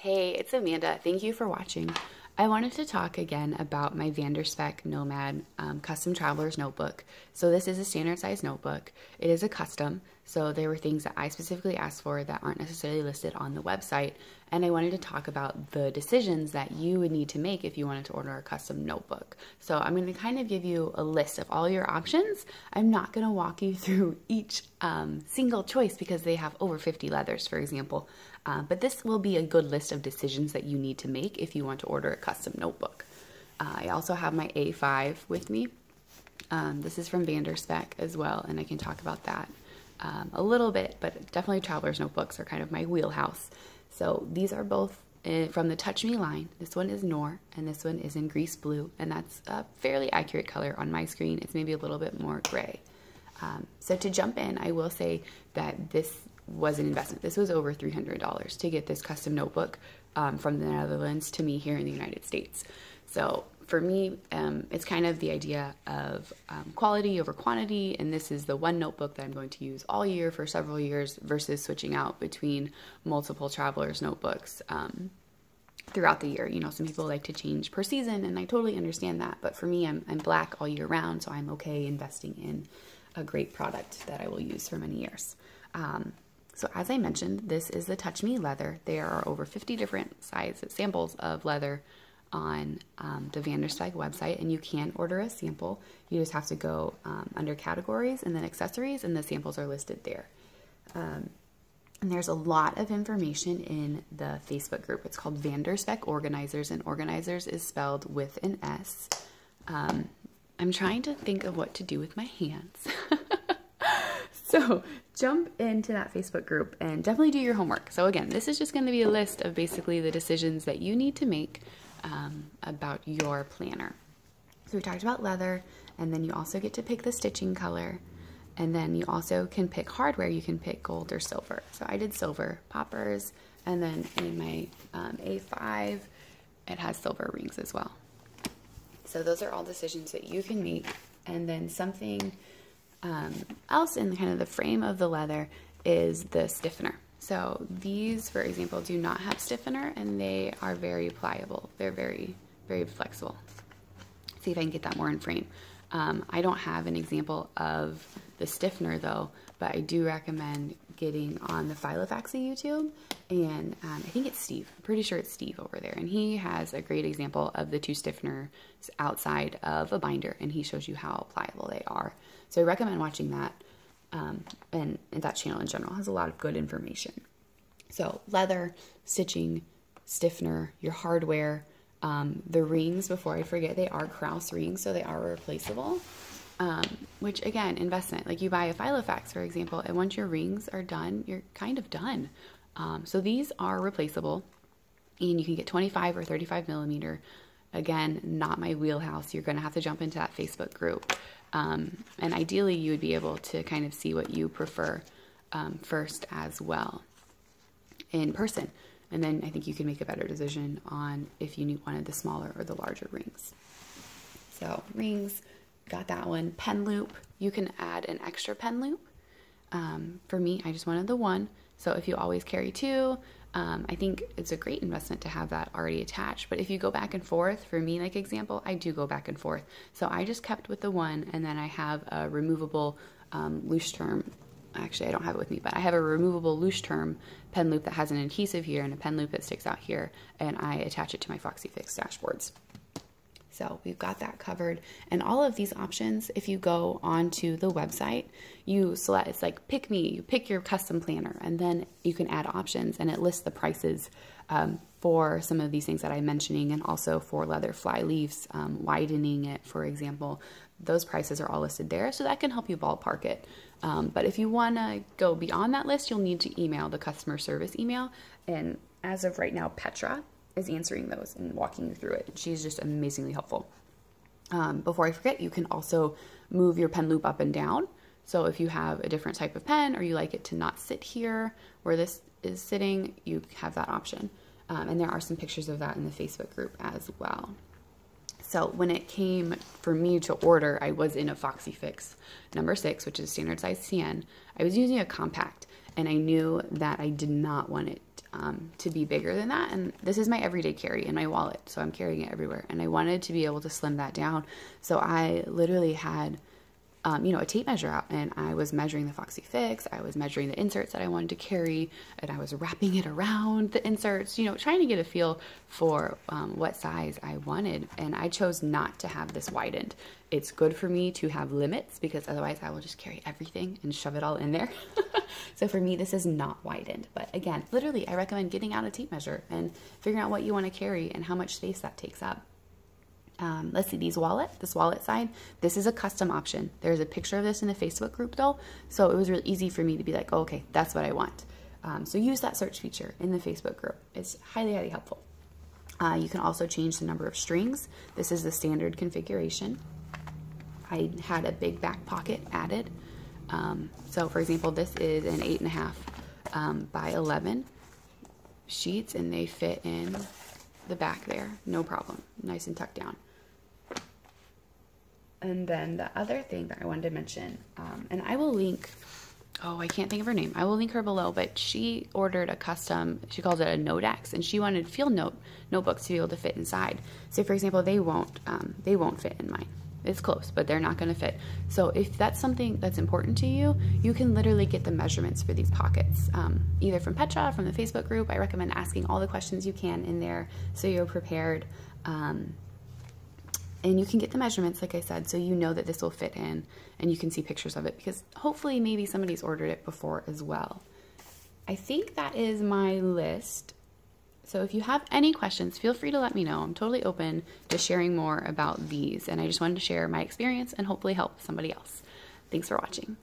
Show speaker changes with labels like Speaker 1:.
Speaker 1: Hey, it's Amanda. Thank you for watching. I wanted to talk again about my Spek Nomad Custom Traveler's Notebook. So this is a standard size notebook. It is a custom, so there were things that I specifically asked for that aren't necessarily listed on the website, and I wanted to talk about the decisions that you would need to make if you wanted to order a custom notebook. So I'm going to kind of give you a list of all your options. I'm not going to walk you through each single choice because they have over 50 leathers, for example. But this will be a good list of decisions that you need to make if you want to order a custom notebook. I also have my A5 with me. This is from Spek as well, and I can talk about that a little bit, but definitely traveler's notebooks are kind of my wheelhouse. So these are both from the Touch Me line. This one is Noir, and this one is in grease blue, and that's a fairly accurate color on my screen. It's maybe a little bit more gray. So to jump in, I will say that this was an investment. This was over $300 to get this custom notebook from the Netherlands to me here in the United States. So for me, it's kind of the idea of quality over quantity, and this is the one notebook that I'm going to use all year for several years versus switching out between multiple travelers notebooks throughout the year. You know, some people like to change per season, and I totally understand that, but for me, I'm black all year round, so I'm okay investing in a great product that I will use for many years. So as I mentioned, this is the Touch Me leather. There are over 50 different sizes, samples of leather on the Spek website, and you can order a sample. You just have to go under categories and then accessories, and the samples are listed there. And there's a lot of information in the Facebook group. It's called Spek Organizers, and organizers is spelled with an S. I'm trying to think of what to do with my hands. So jump into that Facebook group and definitely do your homework. So again, this is just going to be a list of basically the decisions that you need to make about your planner. So we talked about leather, and then you also get to pick the stitching color, and then you also can pick hardware. You can pick gold or silver. So I did silver poppers, and then in my A5, it has silver rings as well. So those are all decisions that you can make, and then something else in kind of the frame of the leather is the stiffener. So these, for example, do not have stiffener, and they are very pliable. They're very, very flexible. See if I can get that more in frame. I don't have an example of the stiffener though, but I do recommend getting on the Filofaxy YouTube, and I think it's Steve. I'm pretty sure it's Steve over there, and he has a great example of the two stiffeners outside of a binder, and he shows you how pliable they are. So I recommend watching that, and that channel in general has a lot of good information. So leather, stitching, stiffener, your hardware, the rings, before I forget, they are Krause rings, so they are replaceable, which again, investment. Like you buy a Filofax, for example, and once your rings are done, you're kind of done. So these are replaceable, and you can get 25 or 35 millimeter. Again, not my wheelhouse. You're going to have to jump into that Facebook group. And ideally, you would be able to kind of see what you prefer first as well in person. And then I think you can make a better decision on if you wanted the smaller or the larger rings. So rings, got that one. Pen loop, you can add an extra pen loop. For me, I just wanted the one. So if you always carry two, I think it's a great investment to have that already attached. But if you go back and forth, for me, like example, I do go back and forth. So I just kept with the one, and then I have a removable loose term. Actually, I don't have it with me, but I have a removable loose term pen loop that has an adhesive here and a pen loop that sticks out here, and I attach it to my Foxy Fix dashboards. So we've got that covered. And all of these options, if you go onto the website, you select, it's like pick me, you pick your custom planner, and then you can add options, and it lists the prices for some of these things that I'm mentioning, and also for leather fly leaves, widening it, for example. Those prices are all listed there, so that can help you ballpark it. But if you want to go beyond that list, you'll need to email the customer service email, and as of right now, Petra is answering those and walking you through it. She's just amazingly helpful. Before I forget, you can also move your pen loop up and down. So if you have a different type of pen, or you like it to not sit here where this is sitting, you have that option. And there are some pictures of that in the Facebook group as well. So when it came for me to order, I was in a Foxy Fix number 6, which is standard size CN. I was using a compact, and I knew that I did not want it to be bigger than that. And this is my everyday carry in my wallet, so I'm carrying it everywhere. And I wanted to be able to slim that down. So I literally had, you know, a tape measure out, and I was measuring the Foxy Fix. I was measuring the inserts that I wanted to carry, and I was wrapping it around the inserts, you know, trying to get a feel for what size I wanted. And I chose not to have this widened. It's good for me to have limits, because otherwise I will just carry everything and shove it all in there. So for me, this is not widened. But again, literally, I recommend getting out a tape measure and figuring out what you want to carry and how much space that takes up. Let's see, this wallet side, this is a custom option. There's a picture of this in the Facebook group though, so it was really easy for me to be like, oh, okay, that's what I want. So use that search feature in the Facebook group. It's highly, highly helpful. You can also change the number of strings. This is the standard configuration. I had a big back pocket added. So for example, this is an 8.5 by 11 sheets, and they fit in the back there, no problem, nice and tucked down. And then the other thing that I wanted to mention, and I will link, oh, I can't think of her name. I will link her below, but she ordered a custom, she calls it a Nodex, and she wanted field notebooks to be able to fit inside. So for example, they won't fit in mine. It's close, but they're not going to fit. So if that's something that's important to you, you can literally get the measurements for these pockets, either from Petra, from the Facebook group. I recommend asking all the questions you can in there so you're prepared. And you can get the measurements, like I said, so you know that this will fit in, and you can see pictures of it, because hopefully maybe somebody's ordered it before as well. I think that is my list. So if you have any questions, feel free to let me know. I'm totally open to sharing more about these, and I just wanted to share my experience and hopefully help somebody else. Thanks for watching.